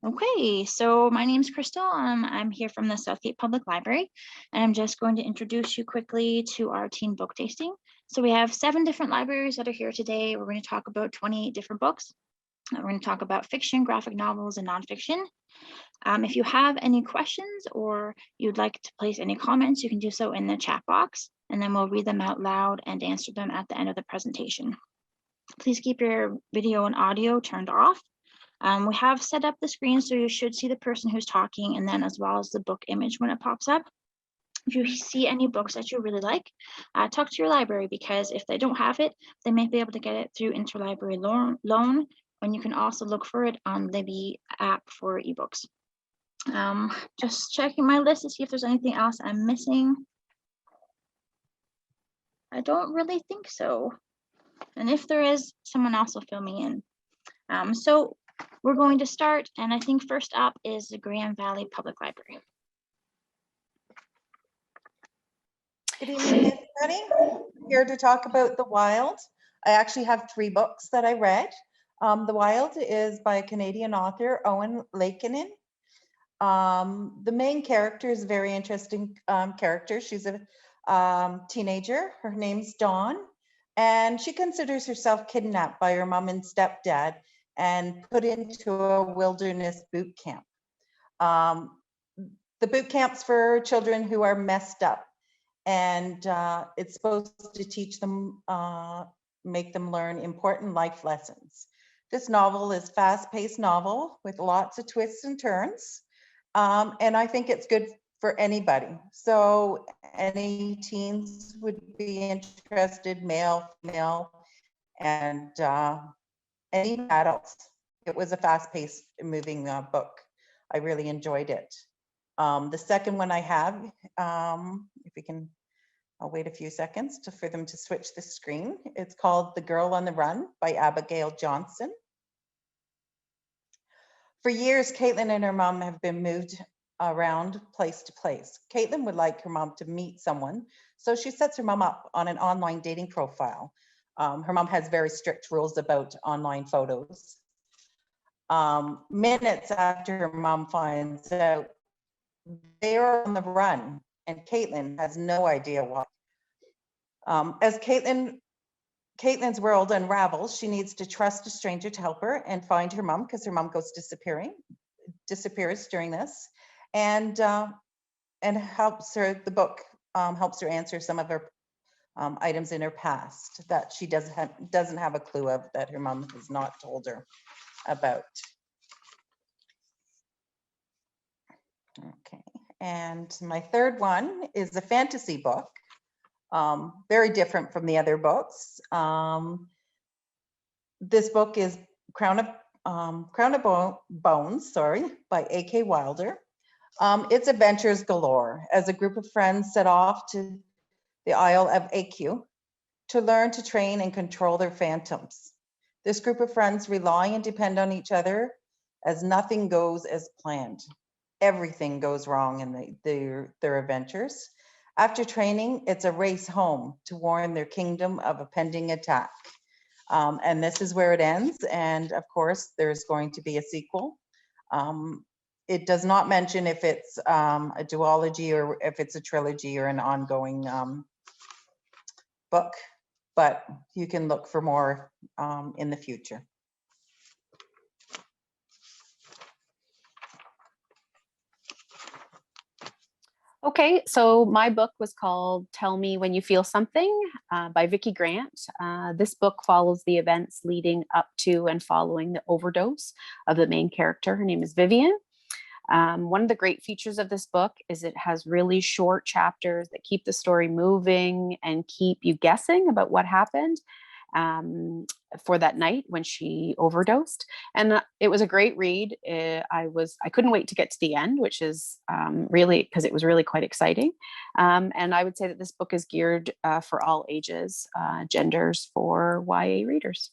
Okay, so my name's Crystal. I'm here from the Southgate Public Library, and I'm just going to introduce you quickly to our teen book tasting. So we have 7 different libraries that are here today. We're going to talk about 28 different books. We're going to talk about fiction, graphic novels, and nonfiction. If you have any questions or you'd like to place any comments, you can do so in the chat box, and then we'll read them out loud and answer them at the end of the presentation. Please keep your video and audio turned off. We have set up the screen so you should see the person who's talking, and then as well as the book image when it pops up. If you see any books that you really like, talk to your library, because if they don't have it, they may be able to get it through interlibrary loan, and you can also look for it on Libby app for ebooks. Just checking my list to see if there's anything else I'm missing. I don't really think so. And if there is, someone else will fill me in. So we're going to start, and I think first up is the Grand Valley Public Library. Good evening, everybody. I'm here to talk about The Wild. I actually have 3 books that I read. The Wild is by a Canadian author, Owen. The main character is a very interesting character. She's a teenager. Her name's Dawn, and she considers herself kidnapped by her mom and stepdad and put into a wilderness boot camp. The boot camp's for children who are messed up, and it's supposed to teach them, make them learn important life lessons. This novel is a fast-paced novel with lots of twists and turns, and I think it's good for anybody. So any teens would be interested, male, female, and any adults. It was a fast-paced, moving book. I really enjoyed it. The second one I have, if we can, I'll wait a few seconds for them to switch the screen. It's called The Girl on the Run by Abigail Johnson. For years, Caitlin and her mom have been moved around place to place. Caitlin would like her mom to meet someone, so she sets her mom up on an online dating profile. Her mom has very strict rules about online photos. Minutes after her mom finds out, they are on the run, and Caitlin has no idea why. As Caitlin's world unravels, she needs to trust a stranger to help her and find her mom, because her mom goes disappears during this, and helps her. The book helps her answer some of her items in her past that she doesn't have a clue of, that her mom has not told her about. Okay, and my third one is a fantasy book, very different from the other books. This book is Crown of Bones, by A.K. Wilder. It's adventures galore as a group of friends set off to the Isle of AQ to learn to train and control their phantoms. This group of friends rely and depend on each other, as nothing goes as planned. Everything goes wrong in their adventures. After training, it's a race home to warn their kingdom of a pending attack. And this is where it ends. And of course, there's going to be a sequel. It does not mention if it's a duology or if it's a trilogy or an ongoing book, but you can look for more in the future. Okay, so my book was called Tell Me When You Feel Something by Vicki Grant. This book follows the events leading up to and following the overdose of the main character. Her name is Vivian. One of the great features of this book is it has really short chapters that keep the story moving and keep you guessing about what happened for that night when she overdosed. And it was a great read. I couldn't wait to get to the end, which is really, because it was really quite exciting. And I would say that this book is geared for all ages, genders, for YA readers.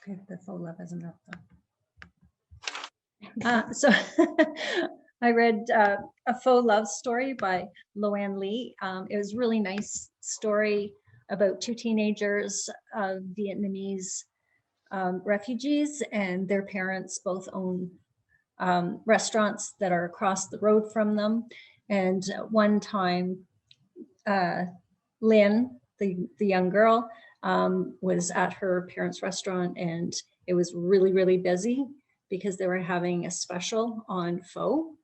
Okay, the full love isn't up though. So I read a Faux Love Story by Loanne Lee. It was a really nice story about two teenagers, Vietnamese refugees, and their parents both own restaurants that are across the road from them. And one time, Lynn, the young girl, was at her parents' restaurant, and it was really, really busy because they were having a special on Faux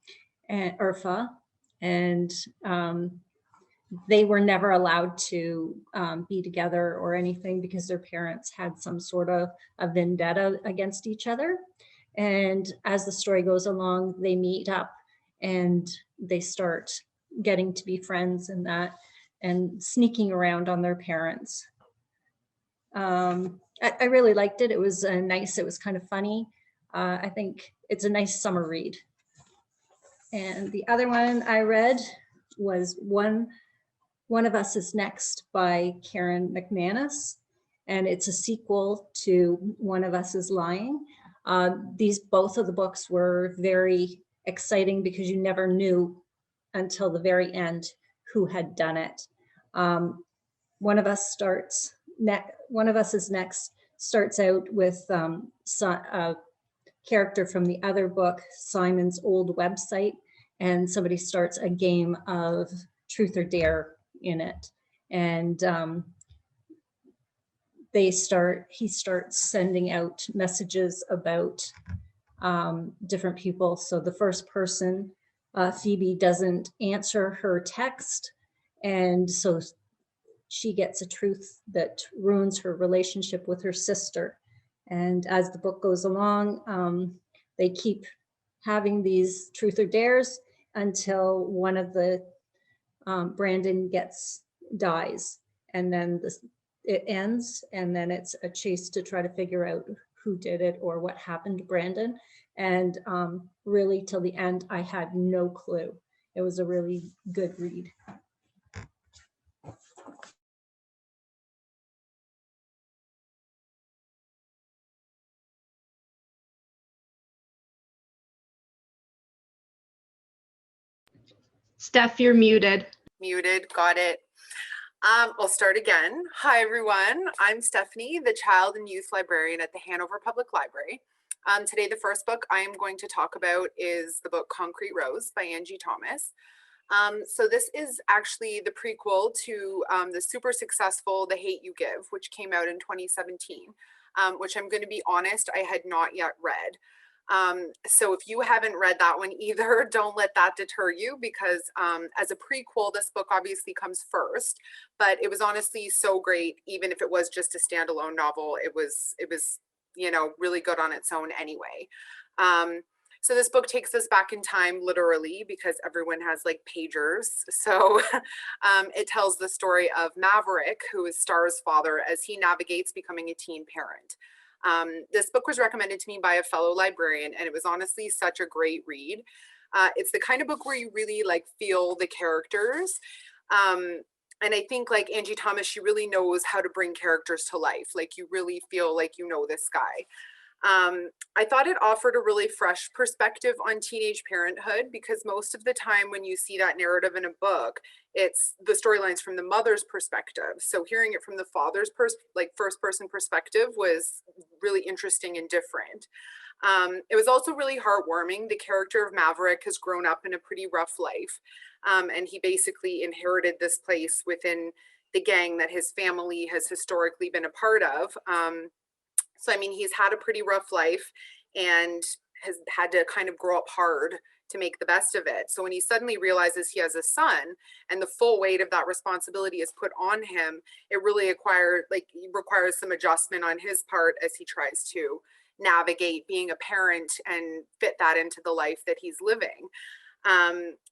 or pho, and they were never allowed to be together or anything because their parents had some sort of a vendetta against each other. And as the story goes along, they meet up and they start getting to be friends and that, and sneaking around on their parents. I really liked it. It was nice. It was kind of funny. I think it's a nice summer read. And the other one I read was One of Us Is Next by Karen McManus. And it's a sequel to One of Us Is Lying. Both of the books were very exciting because you never knew until the very end who had done it. One of Us Is Next starts out with a character from the other book, Simon's old website, and somebody starts a game of truth or dare in it. And he starts sending out messages about different people. So the first person, Phoebe, doesn't answer her text. And so she gets a truth that ruins her relationship with her sister. And as the book goes along, they keep having these truth or dares until one of the Brandon dies, and then it ends, and then it's a chase to try to figure out who did it or what happened to Brandon. And really till the end, I had no clue. It was a really good read. Steph, you're muted. Muted, got it. I'll start again. Hi, everyone. I'm Stephanie, the Child and Youth Librarian at the Hanover Public Library. Today, the first book I am going to talk about is the book Concrete Rose by Angie Thomas. So this is actually the prequel to the super successful The Hate You Give, which came out in 2017, which I'm going to be honest, I had not yet read. So if you haven't read that one either, don't let that deter you, because as a prequel, this book obviously comes first, but it was honestly so great. Even if it was just a standalone novel, it was, you know, really good on its own anyway. So this book takes us back in time, literally, because everyone has like pagers. So it tells the story of Maverick, who is Star's father, as he navigates becoming a teen parent. This book was recommended to me by a fellow librarian, and it was honestly such a great read. It's the kind of book where you really like feel the characters. And I think like Angie Thomas, she really knows how to bring characters to life. Like you really feel like you know this guy. I thought it offered a really fresh perspective on teenage parenthood, because most of the time when you see that narrative in a book, it's the storylines from the mother's perspective. So hearing it from the father's first person perspective was really interesting and different. It was also really heartwarming. The character of Maverick has grown up in a pretty rough life, and he basically inherited this place within the gang that his family has historically been a part of. So, I mean, he's had a pretty rough life and has had to kind of grow up hard to make the best of it. So when he suddenly realizes he has a son and the full weight of that responsibility is put on him, it really requires some adjustment on his part as he tries to navigate being a parent and fit that into the life that he's living.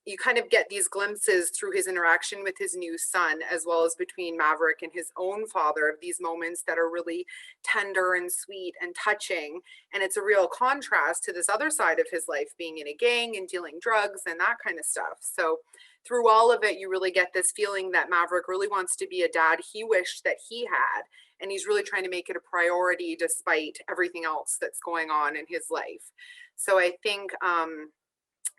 You kind of get these glimpses through his interaction with his new son, as well as between Maverick and his own father, of these moments that are really tender and sweet and touching. And it's a real contrast to this other side of his life, being in a gang and dealing drugs and that kind of stuff. So through all of it, you really get this feeling that Maverick really wants to be a dad he wished that he had. And he's really trying to make it a priority despite everything else that's going on in his life. So I think,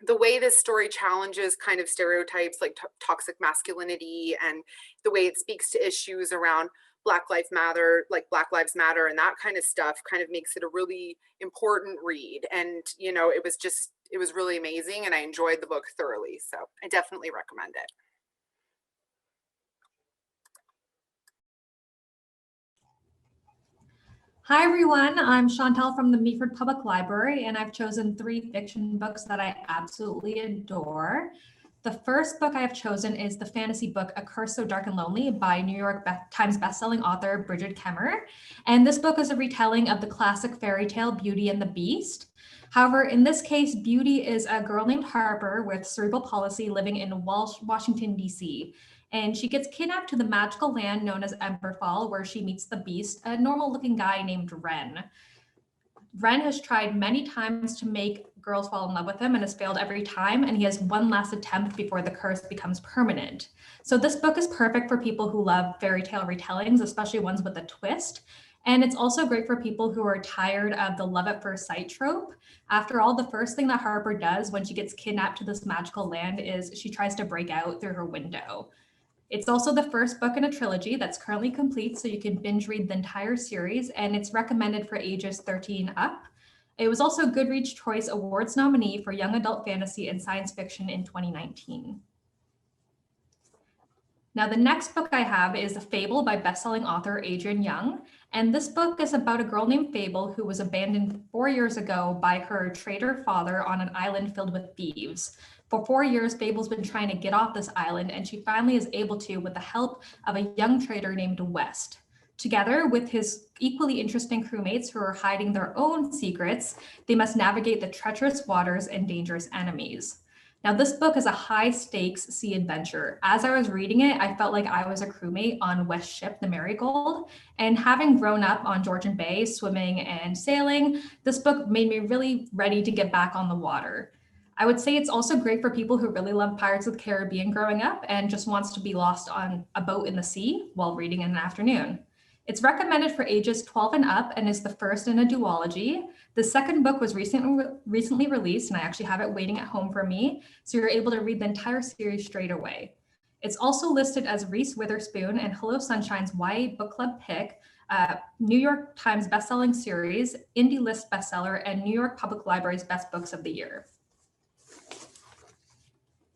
the way this story challenges kind of stereotypes like toxic masculinity, and the way it speaks to issues around Black Lives Matter, like Black Lives Matter and that kind of stuff, kind of makes it a really important read. And, you know, it was really amazing, and I enjoyed the book thoroughly. So I definitely recommend it. Hi everyone, I'm Chantal from the Meaford Public Library, and I've chosen 3 fiction books that I absolutely adore. The first book I have chosen is the fantasy book A Curse So Dark and Lonely by New York Times bestselling author Bridget Kemmer. And this book is a retelling of the classic fairy tale Beauty and the Beast. However, in this case, Beauty is a girl named Harper with cerebral palsy living in Washington, D.C. And she gets kidnapped to the magical land known as Emberfall, where she meets the Beast, a normal-looking guy named Wren. Wren has tried many times to make girls fall in love with him and has failed every time, and he has one last attempt before the curse becomes permanent. So this book is perfect for people who love fairy tale retellings, especially ones with a twist. And it's also great for people who are tired of the love at first sight trope. After all, the first thing that Harper does when she gets kidnapped to this magical land is she tries to break out through her window. It's also the first book in a trilogy that's currently complete, so you can binge read the entire series, and it's recommended for ages 13 up. It was also Goodreads Choice Awards nominee for Young Adult Fantasy and Science Fiction in 2019. Now, the next book I have is Fable by bestselling author Adrienne Young. And this book is about a girl named Fable who was abandoned 4 years ago by her traitor father on an island filled with thieves. For 4 years, Fable's been trying to get off this island, and she finally is able to with the help of a young trader named West. Together with his equally interesting crewmates who are hiding their own secrets, they must navigate the treacherous waters and dangerous enemies. Now, this book is a high-stakes sea adventure. As I was reading it, I felt like I was a crewmate on West's ship, the Marigold. And having grown up on Georgian Bay, swimming and sailing, this book made me really ready to get back on the water. I would say it's also great for people who really love Pirates of the Caribbean growing up and just wants to be lost on a boat in the sea while reading in an afternoon. It's recommended for ages 12 and up and is the first in a duology. The second book was recently released, and I actually have it waiting at home for me, so you're able to read the entire series straight away. It's also listed as Reese Witherspoon and Hello Sunshine's YA Book Club pick, New York Times bestselling series, Indie List bestseller, and New York Public Library's Best Books of the Year.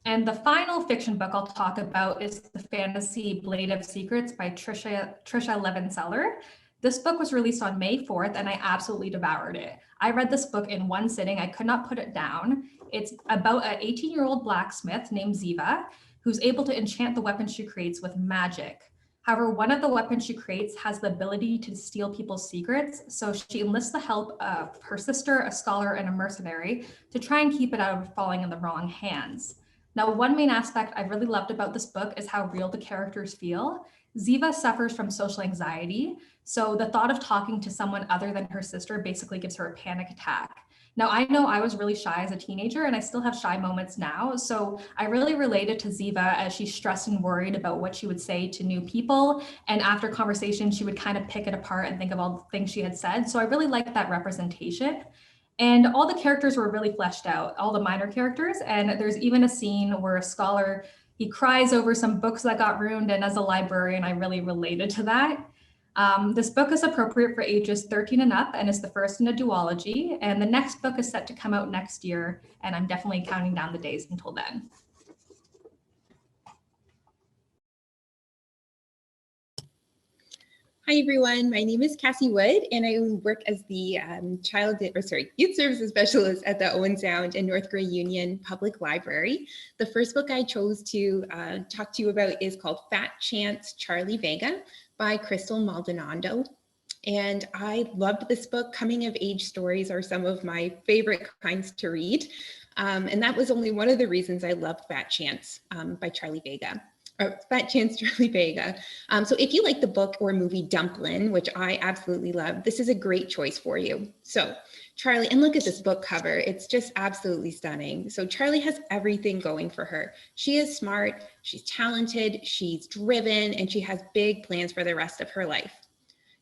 And the final fiction book I'll talk about is the fantasy Blade of Secrets by Trisha Levenseller. This book was released on May 4th, and I absolutely devoured it. I read this book in one sitting. I could not put it down. It's about an 18-year-old blacksmith named Ziva, who's able to enchant the weapons she creates with magic. However, one of the weapons she creates has the ability to steal people's secrets, so she enlists the help of her sister, a scholar, and a mercenary to try and keep it out of falling in the wrong hands. Now, one main aspect I really loved about this book is how real the characters feel. Ziva suffers from social anxiety, so the thought of talking to someone other than her sister basically gives her a panic attack. Now, I know I was really shy as a teenager, and I still have shy moments now, so I really related to Ziva as she's stressed and worried about what she would say to new people, and after conversation, she would kind of pick it apart and think of all the things she had said, so I really liked that representation. And all the characters were really fleshed out, all the minor characters. And there's even a scene where a scholar, he cries over some books that got ruined. And as a librarian, I really related to that. This book is appropriate for ages 13 and up and is the first in a duology. And the next book is set to come out next year. And I'm definitely counting down the days until then. Hi everyone, my name is Cassie Wood and I work as the Youth Services Specialist at the Owen Sound and North Grey Union Public Library. The first book I chose to talk to you about is called Fat Chance Charlie Vega by Crystal Maldonado. And I loved this book. Coming of age stories are some of my favorite kinds to read. And that was only one of the reasons I loved Fat Chance by Charlie Vega. Fat Chance Charlie Vega. So if you like the book or movie Dumplin', which I absolutely love, this is a great choice for you. So Charlie, and look at this book cover. It's just absolutely stunning. So Charlie has everything going for her. She is smart, she's talented, she's driven, and she has big plans for the rest of her life.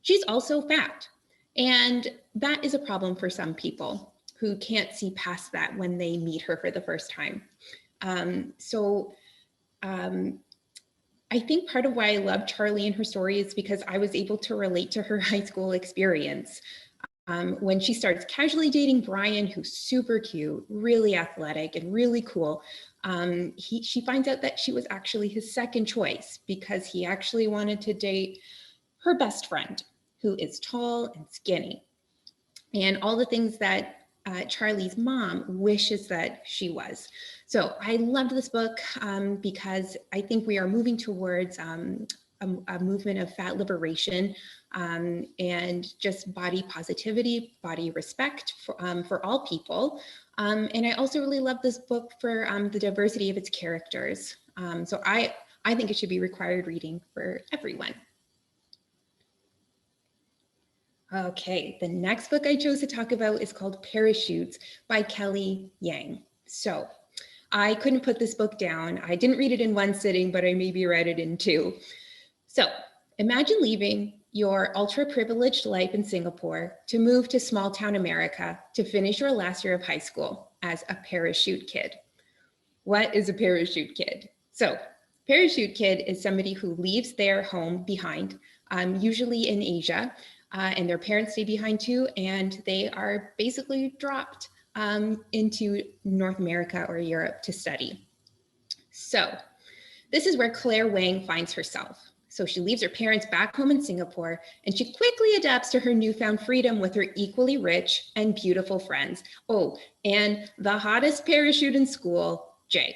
She's also fat, and that is a problem for some people. who can't see past that when they meet her for the first time. I think part of why I love Charlie and her story is because I was able to relate to her high school experience. When she starts casually dating Brian, who's super cute, really athletic, and really cool, she finds out that she was actually his second choice because he actually wanted to date her best friend, who is tall and skinny, and all the things that Charlie's mom wishes that she was. So I loved this book because I think we are moving towards a movement of fat liberation and just body positivity, body respect for all people. And I also really love this book for the diversity of its characters. So I think it should be required reading for everyone. Okay, the next book I chose to talk about is called Parachutes by Kelly Yang. So I couldn't put this book down. I didn't read it in one sitting, but I maybe read it in two. So imagine leaving your ultra privileged life in Singapore to move to small town America to finish your last year of high school as a parachute kid. What is a parachute kid? So parachute kid is somebody who leaves their home behind, usually in Asia, and their parents stay behind too, and they are basically dropped into North America or Europe to study. So this is where Claire Wang finds herself. So she leaves her parents back home in Singapore, and she quickly adapts to her newfound freedom with her equally rich and beautiful friends. Oh, and the hottest parachute in school, Jay.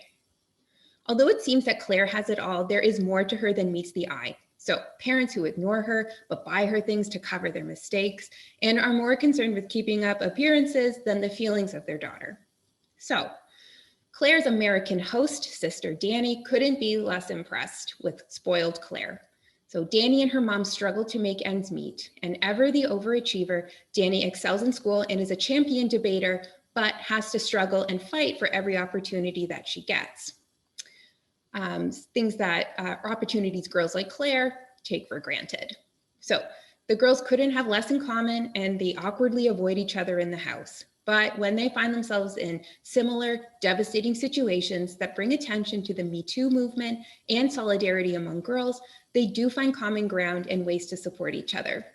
Although it seems that Claire has it all, there is more to her than meets the eye. So parents who ignore her, but buy her things to cover their mistakes, and are more concerned with keeping up appearances than the feelings of their daughter. So Claire's American host sister, Danny, couldn't be less impressed with spoiled Claire. So Danny and her mom struggle to make ends meet, and ever the overachiever, Danny excels in school and is a champion debater, but has to struggle and fight for every opportunity that she gets. Things that opportunities girls like Claire take for granted. So the girls couldn't have less in common, and they awkwardly avoid each other in the house. But when they find themselves in similar devastating situations that bring attention to the Me Too movement and solidarity among girls, they do find common ground and ways to support each other.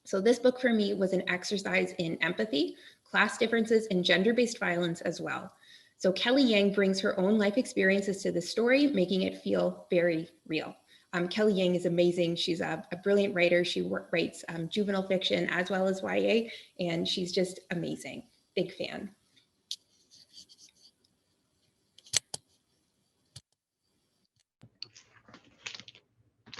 So this book for me was an exercise in empathy, class differences, and gender-based violence as well. So Kelly Yang brings her own life experiences to the story, making it feel very real. Kelly Yang is amazing. She's a brilliant writer. She writes juvenile fiction as well as YA, and she's just amazing. Big fan.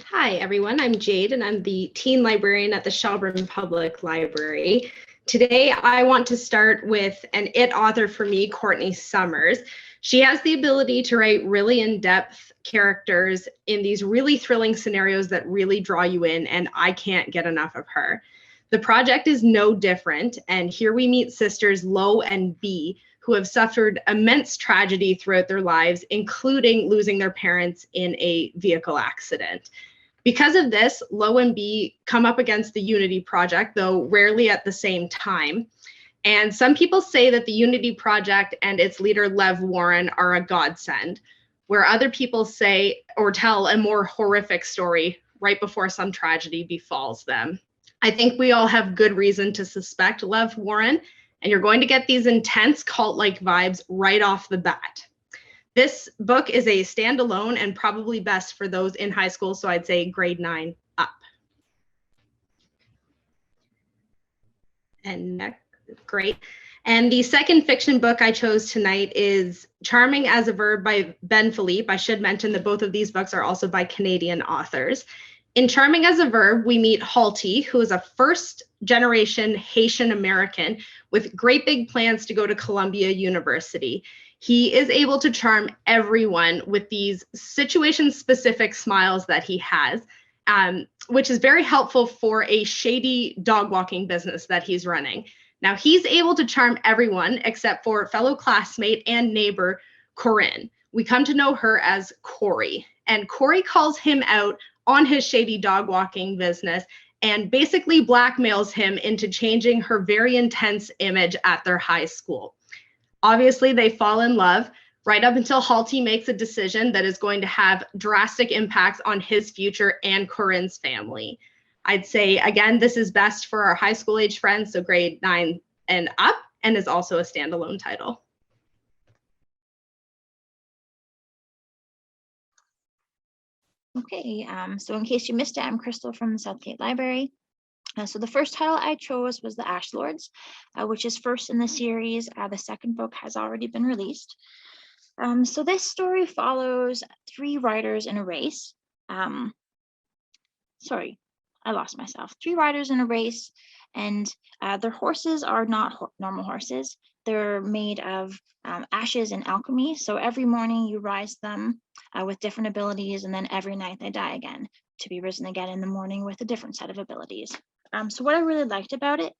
Hi, everyone. I'm Jade, and I'm the teen librarian at the Shelburne Public Library. Today, I want to start with an IT author for me, Courtney Summers. She has the ability to write really in-depth characters in these really thrilling scenarios that really draw you in, and I can't get enough of her. The project is no different, and here we meet sisters Lo and B, who have suffered immense tragedy throughout their lives, including losing their parents in a vehicle accident. Because of this, Lo and B come up against the Unity Project, though rarely at the same time. And some people say that the Unity Project and its leader, Lev Warren, are a godsend, where other people say or tell a more horrific story right before some tragedy befalls them. I think we all have good reason to suspect Lev Warren, and you're going to get these intense cult-like vibes right off the bat. This book is a standalone and probably best for those in high school, so I'd say grade 9 up. And next, great. And the second fiction book I chose tonight is Charming as a Verb by Ben Philippe. I should mention that both of these books are also by Canadian authors. In Charming as a Verb, we meet Halty, who is a first-generation Haitian American with great big plans to go to Columbia University. He is able to charm everyone with these situation-specific smiles that he has, which is very helpful for a shady dog walking business that he's running. Now, he's able to charm everyone except for fellow classmate and neighbor, Corinne. We come to know her as Corey, and Corey calls him out on his shady dog walking business and basically blackmails him into changing her very intense image at their high school. Obviously, they fall in love right up until Halty makes a decision that is going to have drastic impacts on his future and Corinne's family. I'd say, again, this is best for our high school age friends, so grade 9 and up, and is also a standalone title. Okay, so in case you missed it, I'm Crystal from the Southgate Library. So the first title I chose was The Ash Lords, which is first in the series. The second book has already been released. So this story follows 3 riders in a race. Sorry, I lost myself. 3 riders in a race, and their horses are not normal horses. They're made of ashes and alchemy. So every morning you rise them with different abilities, and then every night they die again to be risen again in the morning with a different set of abilities. So what I really liked about it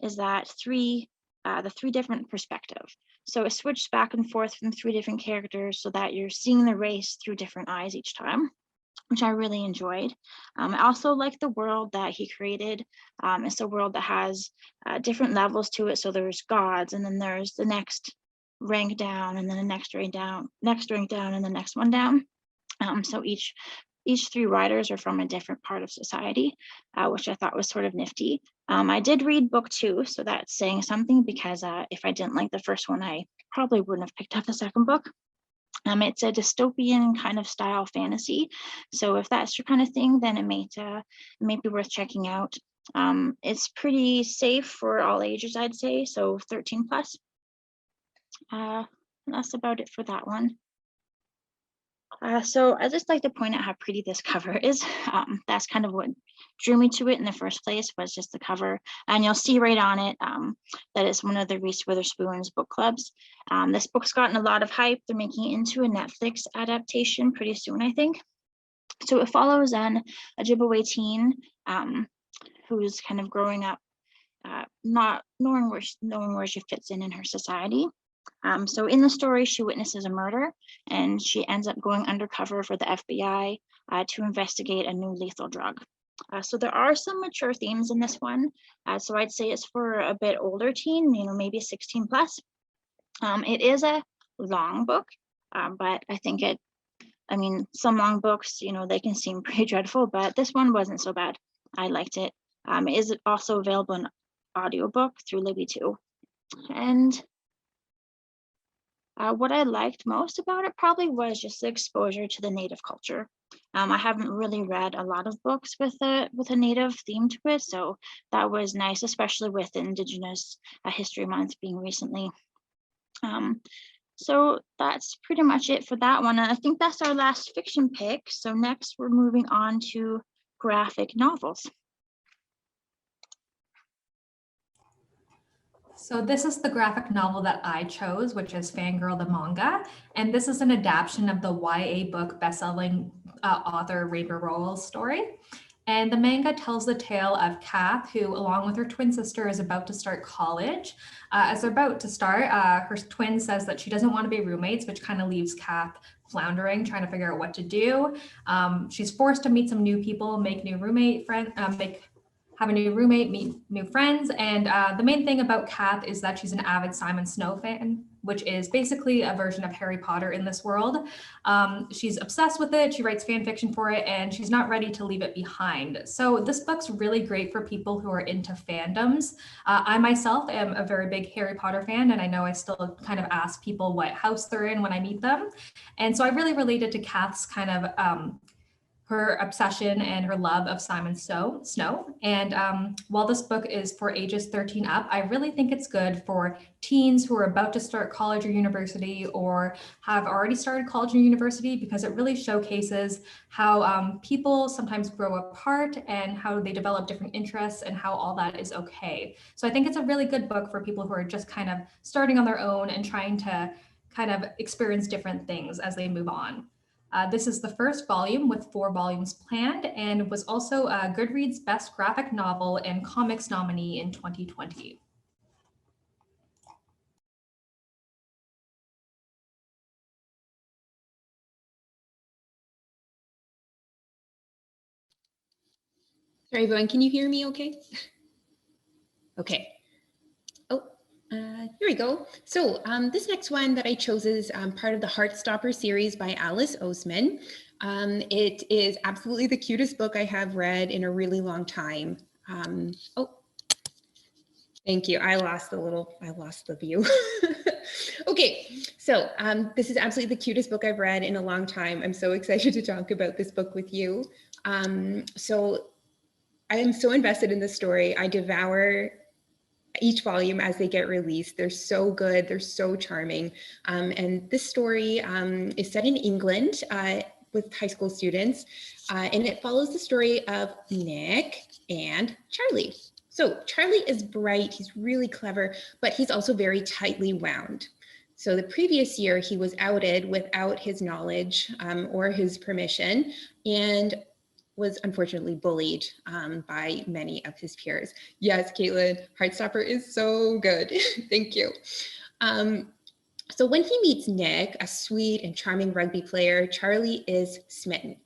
is that the 3 different perspectives. So it switched back and forth from 3 different characters so that you're seeing the race through different eyes each time, which I really enjoyed. I also like the world that he created. It's a world that has different levels to it. So there's gods, and then there's the next rank down, and then the next rank down, and the next one down. So each 3 riders are from a different part of society, which I thought was sort of nifty. I did read book 2, so that's saying something, because if I didn't like the first one, I probably wouldn't have picked up the second book. It's a dystopian kind of style fantasy. So if that's your kind of thing, then it may be worth checking out. It's pretty safe for all ages, I'd say, so 13 plus. That's about it for that one. So I just like to point out how pretty this cover is. That's kind of what drew me to it in the first place, was just the cover. And you'll see right on it that it's one of the Reese Witherspoon's book clubs. This book's gotten a lot of hype. They're making it into a Netflix adaptation pretty soon, I think. So it follows an Ojibwe teen who's kind of growing up, not knowing where she fits in her society. So in the story, she witnesses a murder, and she ends up going undercover for the FBI to investigate a new lethal drug. So there are some mature themes in this one. So I'd say it's for a bit older teen, maybe 16 plus. It is a long book, but I think some long books, they can seem pretty dreadful, but this one wasn't so bad. I liked it. It is also available in audiobook through Libby too. And what I liked most about it probably was just the exposure to the Native culture. I haven't really read a lot of books with a Native theme to it, so that was nice, especially with Indigenous History Month being recently. So that's pretty much it for that one. And I think that's our last fiction pick. So next we're moving on to graphic novels. So this is the graphic novel that I chose, which is Fangirl the manga. And this is an adaptation of the YA book bestselling author Rainbow Rowell's story. And the manga tells the tale of Kath, who, along with her twin sister, is about to start college. As they're about to start, her twin says that she doesn't want to be roommates, which kind of leaves Kath floundering, trying to figure out what to do. She's forced to meet some new people, make new roommate friends, have a new roommate, meet new friends. And the main thing about Kath is that she's an avid Simon Snow fan, which is basically a version of Harry Potter in this world. She's obsessed with it. She writes fan fiction for it, and she's not ready to leave it behind. So this book's really great for people who are into fandoms. I myself am a very big Harry Potter fan, and I know I still kind of ask people what house they're in when I meet them. And so I really related to Kath's kind of her obsession and her love of Simon Snow. And while this book is for ages 13 up, I really think it's good for teens who are about to start college or university, or have already started college or university, because it really showcases how people sometimes grow apart and how they develop different interests and how all that is okay. So I think it's a really good book for people who are just kind of starting on their own and trying to kind of experience different things as they move on. This is the first volume with 4 volumes planned, and was also Goodreads Best Graphic Novel and Comics nominee in 2020. Sorry, everyone, can you hear me okay? Okay. Oh, here we go. So this next one that I chose is part of the Heartstopper series by Alice Oseman. It is absolutely the cutest book I have read in a really long time. Oh, thank you. I lost the view. Okay, so this is absolutely the cutest book I've read in a long time. I'm so excited to talk about this book with you. So I am so invested in this story. I devour each volume as they get released. They're so good, they're so charming. And this story is set in England with high school students, and it follows the story of Nick and Charlie. So Charlie is bright, he's really clever, but he's also very tightly wound. So the previous year he was outed without his knowledge or his permission, and was unfortunately bullied by many of his peers. Yes, Caitlin, Heartstopper is so good. Thank you. So when he meets Nick, a sweet and charming rugby player, Charlie is smitten.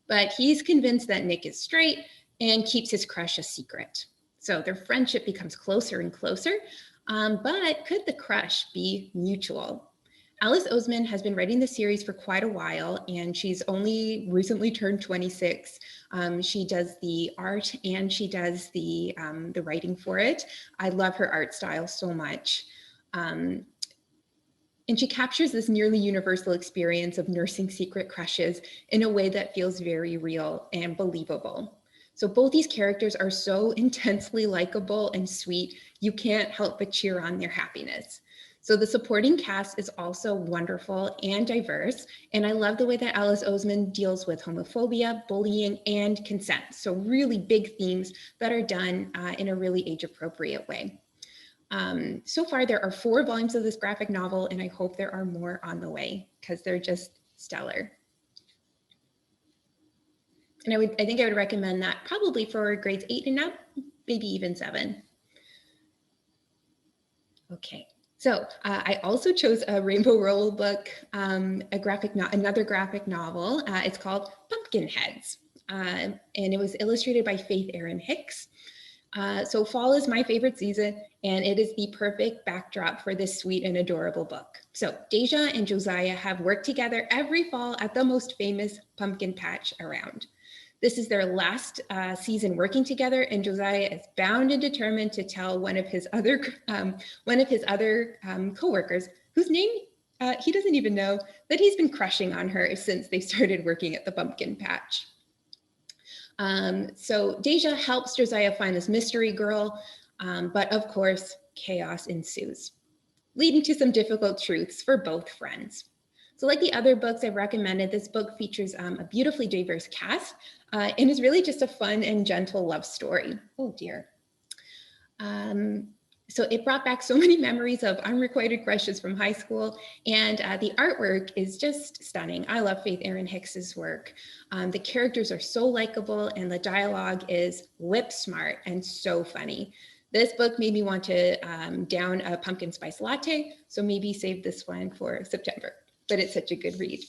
But he's convinced that Nick is straight and keeps his crush a secret. So their friendship becomes closer and closer, but could the crush be mutual? Alice Oseman has been writing the series for quite a while, and she's only recently turned 26. She does the art and she does the writing for it. I love her art style so much. And she captures this nearly universal experience of nursing secret crushes in a way that feels very real and believable. So both these characters are so intensely likable and sweet, you can't help but cheer on their happiness. So the supporting cast is also wonderful and diverse. And I love the way that Alice Oseman deals with homophobia, bullying, and consent. So really big themes that are done in a really age-appropriate way. So far, there are 4 volumes of this graphic novel, and I hope there are more on the way because they're just stellar. And I think I would recommend that probably for grades 8 and up, maybe even 7. Okay. So I also chose a Rainbow Roll book, another graphic novel. It's called Pumpkinheads, and it was illustrated by Faith Erin Hicks. So fall is my favorite season, and it is the perfect backdrop for this sweet and adorable book. So Deja and Josiah have worked together every fall at the most famous pumpkin patch around. This is their last season working together, and Josiah is bound and determined to tell one of his other coworkers, whose name he doesn't even know, that he's been crushing on her since they started working at the pumpkin patch. So Deja helps Josiah find this mystery girl, but of course, chaos ensues, leading to some difficult truths for both friends. So like the other books I've recommended, this book features a beautifully diverse cast and is really just a fun and gentle love story. Oh dear. So it brought back so many memories of unrequited crushes from high school, and the artwork is just stunning. I love Faith Erin Hicks's work. The characters are so likable, and the dialogue is whip smart and so funny. This book made me want to down a pumpkin spice latte, so maybe save this one for September, but it's such a good read.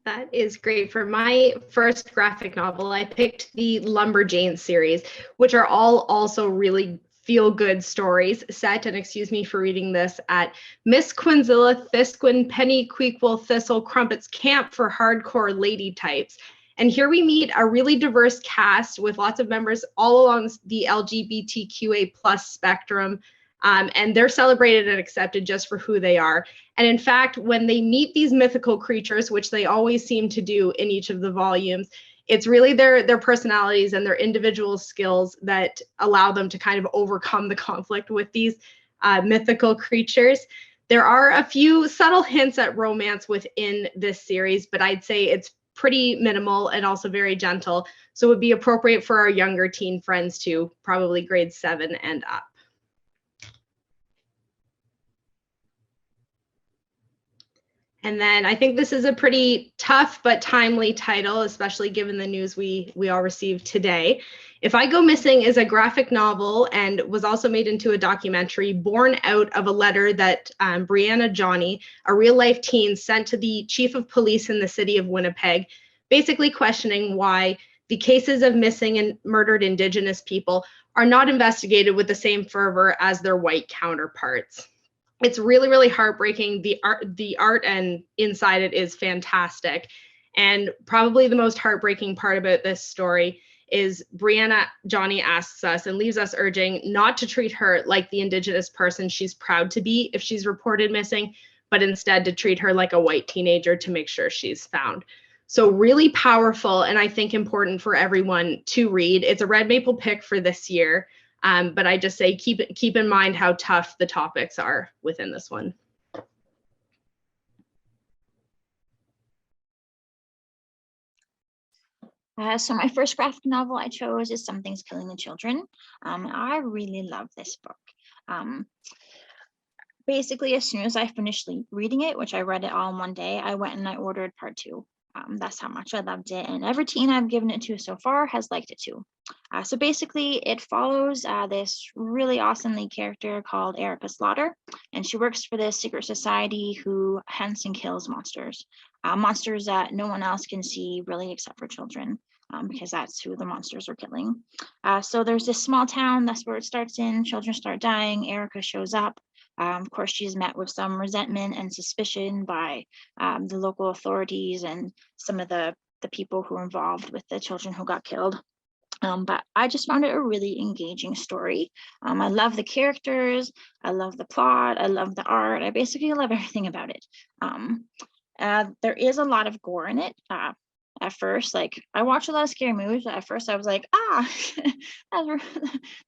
That is great. For my first graphic novel, I picked the Lumberjanes series, which are all also really feel-good stories set, and excuse me for reading this, at Miss Quinzilla Thisquin Penny Queequel Thistle Crumpets Camp for Hardcore Lady Types. And here we meet a really diverse cast with lots of members all along the LGBTQA+ spectrum. And they're celebrated and accepted just for who they are. And in fact, when they meet these mythical creatures, which they always seem to do in each of the volumes, it's really their personalities and their individual skills that allow them to kind of overcome the conflict with these mythical creatures. There are a few subtle hints at romance within this series, but I'd say it's pretty minimal and also very gentle. So it would be appropriate for our younger teen friends too, probably grade 7 and up. And then I think this is a pretty tough but timely title, especially given the news we all received today. If I Go Missing is a graphic novel and was also made into a documentary born out of a letter that Brianna Johnny, a real life teen, sent to the chief of police in the city of Winnipeg, basically questioning why the cases of missing and murdered Indigenous people are not investigated with the same fervor as their white counterparts. It's really, really heartbreaking. The art and inside it is fantastic. And probably the most heartbreaking part about this story is Brianna Johnny asks us and leaves us urging not to treat her like the Indigenous person she's proud to be if she's reported missing, but instead to treat her like a white teenager to make sure she's found. So really powerful, and I think important for everyone to read. It's a Red Maple pick for this year. But I just say keep in mind how tough the topics are within this one. So my first graphic novel I chose is Something's Killing the Children. I really love this book. Basically, as soon as I finished reading it, which I read it all in one day, I went and I ordered part 2. That's how much I loved it, and every teen I've given it to so far has liked it too. So basically, it follows this really awesome lead character called Erica Slaughter, and she works for this secret society who hunts and kills monsters. Monsters that no one else can see really except for children, because that's who the monsters are killing. So there's this small town, that's where it starts in, children start dying, Erica shows up. Of course, she's met with some resentment and suspicion by the local authorities and some of the people who were involved with the children who got killed. But I just found it a really engaging story. I love the characters, I love the plot, I love the art, I basically love everything about it. There is a lot of gore in it. At first, like, I watch a lot of scary movies, but at first I was like,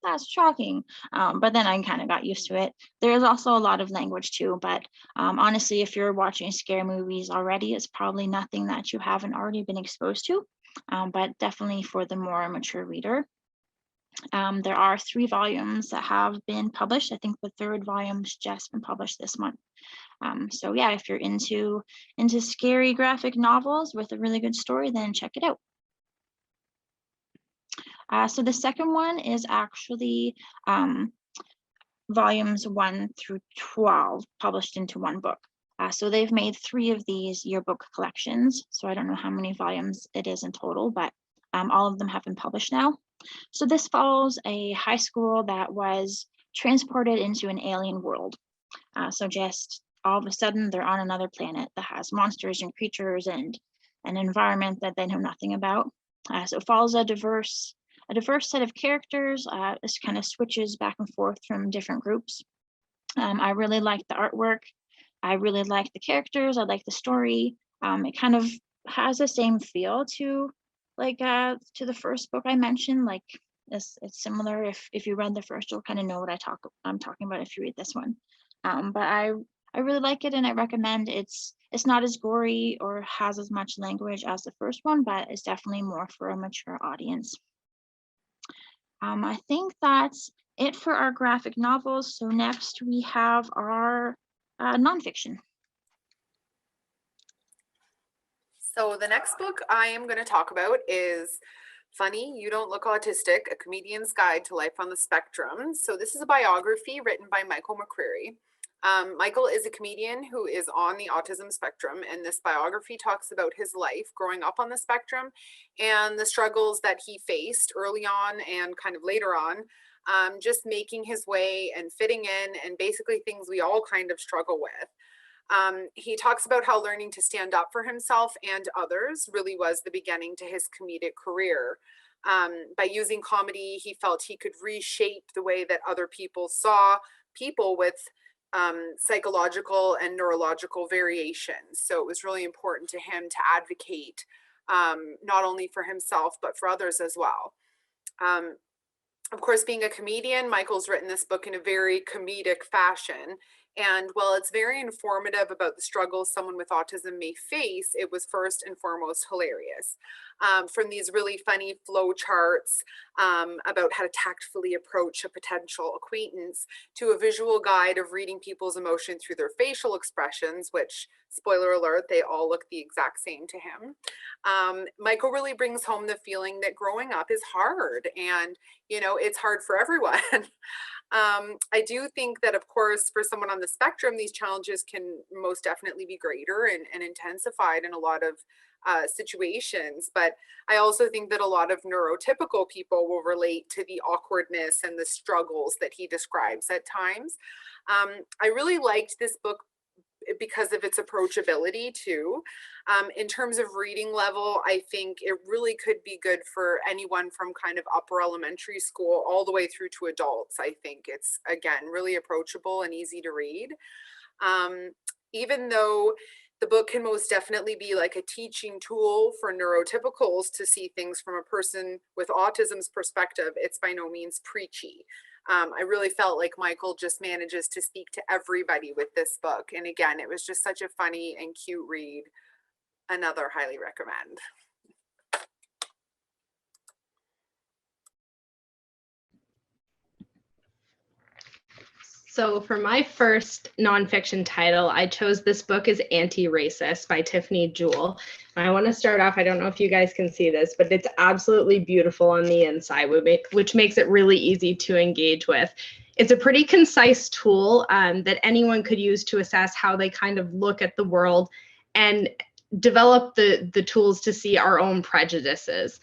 that's shocking. But then I kind of got used to it. There's also a lot of language too, but honestly, if you're watching scary movies already, it's probably nothing that you haven't already been exposed to, but definitely for the more mature reader. There are 3 volumes that have been published. I think the 3rd volume's just been published this month. So yeah, if you're into scary graphic novels with a really good story, then check it out. So the second one is actually volumes 1 through 12 published into one book. So they've made 3 of these yearbook collections. So I don't know how many volumes it is in total, but all of them have been published now. So this follows a high school that was transported into an alien world. So just all of a sudden they're on another planet that has monsters and creatures and an environment that they know nothing about. So it follows a diverse set of characters. This kind of switches back and forth from different groups. I really like the artwork. I really like the characters. I like the story. It kind of has the same feel to the first book I mentioned. Like it's similar. If you read the first, you'll kind of know what I'm talking about if you read this one. But I really like it, and I recommend. It's not as gory or has as much language as the first one, but it's definitely more for a mature audience. I think that's it for our graphic novels. So next we have our nonfiction. So the next book I am going to talk about is Funny, You Don't Look Autistic, A Comedian's Guide to Life on the Spectrum. So this is a biography written by Michael McCreary. Michael is a comedian who is on the autism spectrum, and this biography talks about his life growing up on the spectrum and the struggles that he faced early on and kind of later on, just making his way and fitting in, and basically things we all kind of struggle with. He talks about how learning to stand up for himself and others really was the beginning to his comedic career. By using comedy, he felt he could reshape the way that other people saw people with psychological and neurological variations. So it was really important to him to advocate not only for himself, but for others as well. Of course, being a comedian, Michael's written this book in a very comedic fashion. And while it's very informative about the struggles someone with autism may face, it was first and foremost hilarious. from these really funny flow charts about how to tactfully approach a potential acquaintance, to a visual guide of reading people's emotion through their facial expressions, which, spoiler alert, they all look the exact same to him. Michael really brings home the feeling that growing up is hard, and it's hard for everyone. I do think that, of course, for someone on the spectrum, these challenges can most definitely be greater and intensified in a lot of situations. But I also think that a lot of neurotypical people will relate to the awkwardness and the struggles that he describes at times. I really liked this book because of its approachability too. In terms of reading level, I think it really could be good for anyone from kind of upper elementary school all the way through to adults. I think it's, again, really approachable and easy to read. Even though the book can most definitely be like a teaching tool for neurotypicals to see things from a person with autism's perspective, it's by no means preachy. I really felt like Michael just manages to speak to everybody with this book. And again, it was just such a funny and cute read. Another highly recommend. So for my first nonfiction title, I chose this book as Antiracist by Tiffany Jewell. And I want to start off, I don't know if you guys can see this, but it's absolutely beautiful on the inside, which makes it really easy to engage with. It's a pretty concise tool that anyone could use to assess how they kind of look at the world and develop the tools to see our own prejudices.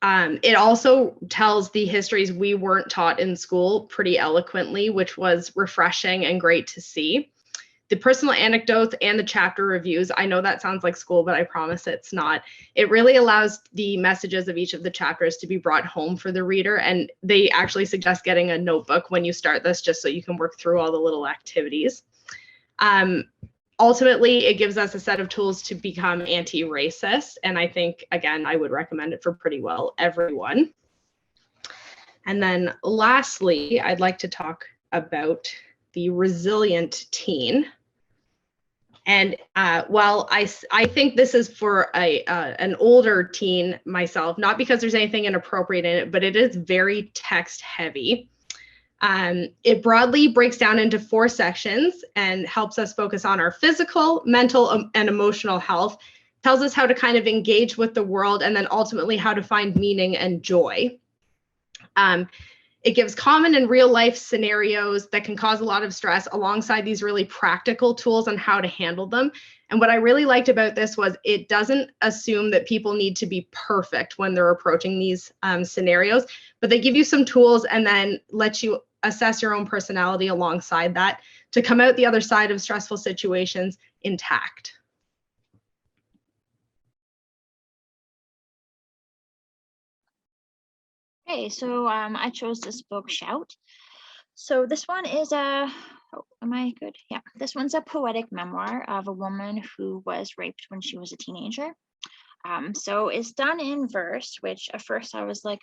It also tells the histories we weren't taught in school pretty eloquently, which was refreshing and great to see. The personal anecdotes and the chapter reviews, I know that sounds like school, but I promise it's not. It really allows the messages of each of the chapters to be brought home for the reader, and they actually suggest getting a notebook when you start this, just so you can work through all the little activities. Ultimately, it gives us a set of tools to become anti-racist. And I think, again, I would recommend it for pretty well everyone. And then lastly, I'd like to talk about the resilient teen. And while I think this is for an older teen myself, not because there's anything inappropriate in it, but it is very text heavy. It broadly breaks down into 4 sections and helps us focus on our physical, mental, and emotional health, tells us how to kind of engage with the world, and then ultimately how to find meaning and joy. It gives common and real life scenarios that can cause a lot of stress alongside these really practical tools on how to handle them. And what I really liked about this was it doesn't assume that people need to be perfect when they're approaching these scenarios, but they give you some tools and then let you assess your own personality alongside that to come out the other side of stressful situations intact. Okay, so I chose this book, Shout. So this one is am I good? Yeah, this one's a poetic memoir of a woman who was raped when she was a teenager. So it's done in verse, which at first I was like,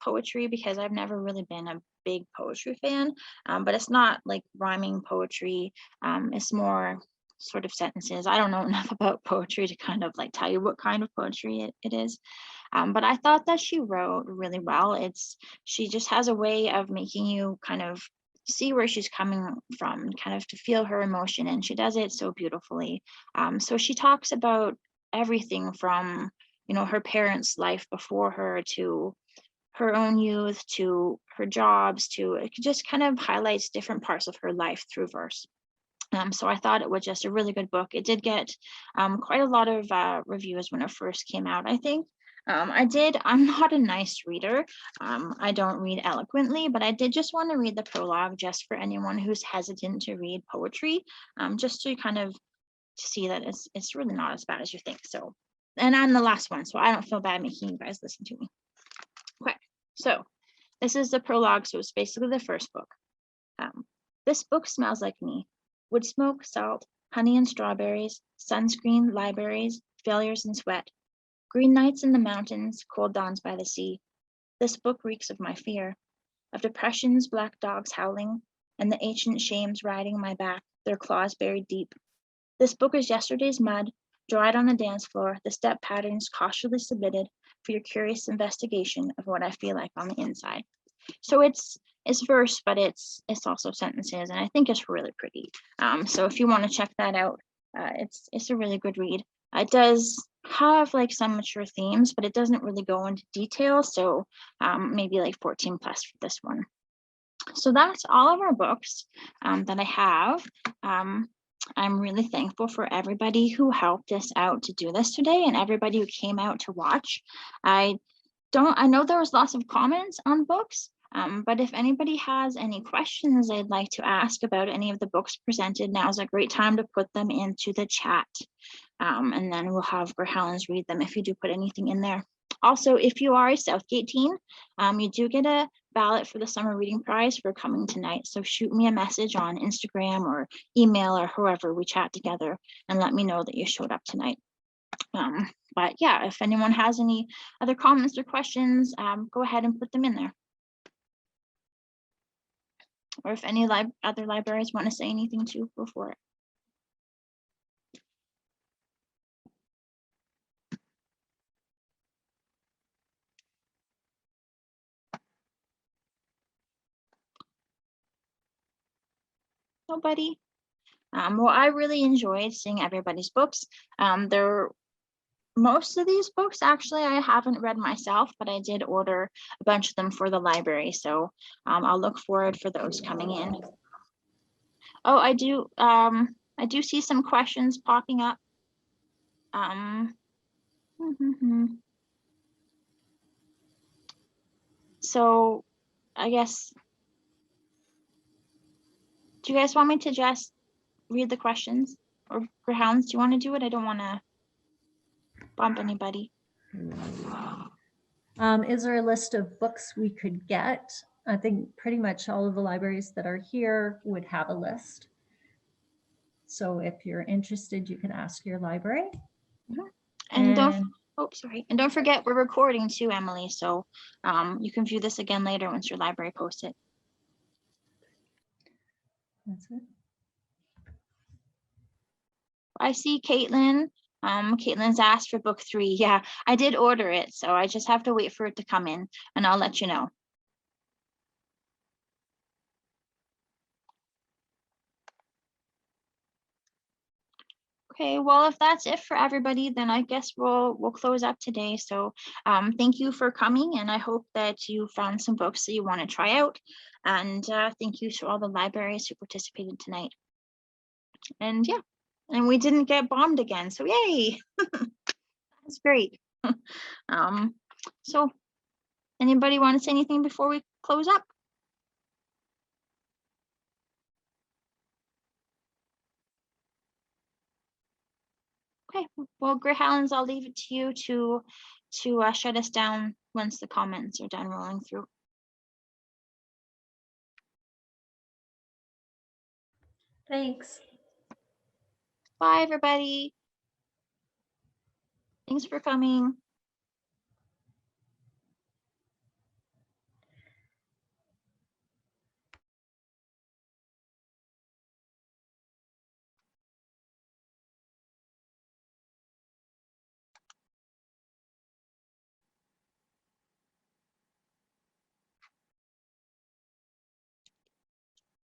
poetry, because I've never really been a big poetry fan, but it's not like rhyming poetry. It's more sort of sentences. I don't know enough about poetry to kind of like tell you what kind of poetry it is. But I thought that she wrote really well. She just has a way of making you kind of see where she's coming from, kind of to feel her emotion, and she does it so beautifully. So she talks about everything from, her parents' life before her, to her own youth, to her jobs, to it just kind of highlights different parts of her life through verse. So I thought it was just a really good book. It did get quite a lot of reviews when it first came out, I think. I'm not a nice reader. I don't read eloquently, but I did just want to read the prologue just for anyone who's hesitant to read poetry, just to kind of see that it's really not as bad as you think. So, and I'm the last one, so I don't feel bad making you guys listen to me. Okay, so this is the prologue, so it's basically the first book. This book smells like me. Wood smoke, salt, honey and strawberries, sunscreen, libraries, failures and sweat. Green nights in the mountains, cold dawns by the sea. This book reeks of my fear, of depression's black dogs howling, and the ancient shames riding my back, their claws buried deep. This book is yesterday's mud, Draw it on the dance floor, the step patterns cautiously submitted for your curious investigation of what I feel like on the inside. So it's verse, but it's also sentences, and I think it's really pretty. So if you want to check that out, it's a really good read. It does have like some mature themes, but it doesn't really go into detail. So maybe like 14 plus for this one. So that's all of our books that I have. I'm really thankful for everybody who helped us out to do this today and everybody who came out to watch. I know there was lots of comments on books, but if anybody has any questions they'd like to ask about any of the books presented, now's a great time to put them into the chat. And then we'll have Highlands read them if you do put anything in there. Also, if you are a Southgate teen, you do get a ballot for the summer reading prize for coming tonight. So shoot me a message on Instagram or email or whoever we chat together and let me know that you showed up tonight. But yeah, if anyone has any other comments or questions, go ahead and put them in there. Or if any other libraries want to say anything too, go for it. Nobody? Well, I really enjoyed seeing everybody's books. Most of these books, actually, I haven't read myself, but I did order a bunch of them for the library. So I'll look forward for those coming in. Oh, I do see some questions popping up. So I guess, do you guys want me to just read the questions? Or Hounds, do you want to do it? I don't want to bump anybody. Is there a list of books we could get? I think pretty much all of the libraries that are here would have a list. So if you're interested, you can ask your library. And don't forget we're recording too, Emily. So you can view this again later once your library posts it. That's it. I see Caitlin. Caitlin's asked for book 3. Yeah, I did order it, so I just have to wait for it to come in and I'll let you know. Okay, well, if that's it for everybody, then I guess we'll close up today. So thank you for coming, and I hope that you found some books that you want to try out. And thank you to all the libraries who participated tonight. And yeah, and we didn't get bombed again, so yay. That's great. So anybody want to say anything before we close up? Okay, well, Highlands, I'll leave it to you to shut us down once the comments are done rolling through. Thanks. Bye, everybody. Thanks for coming.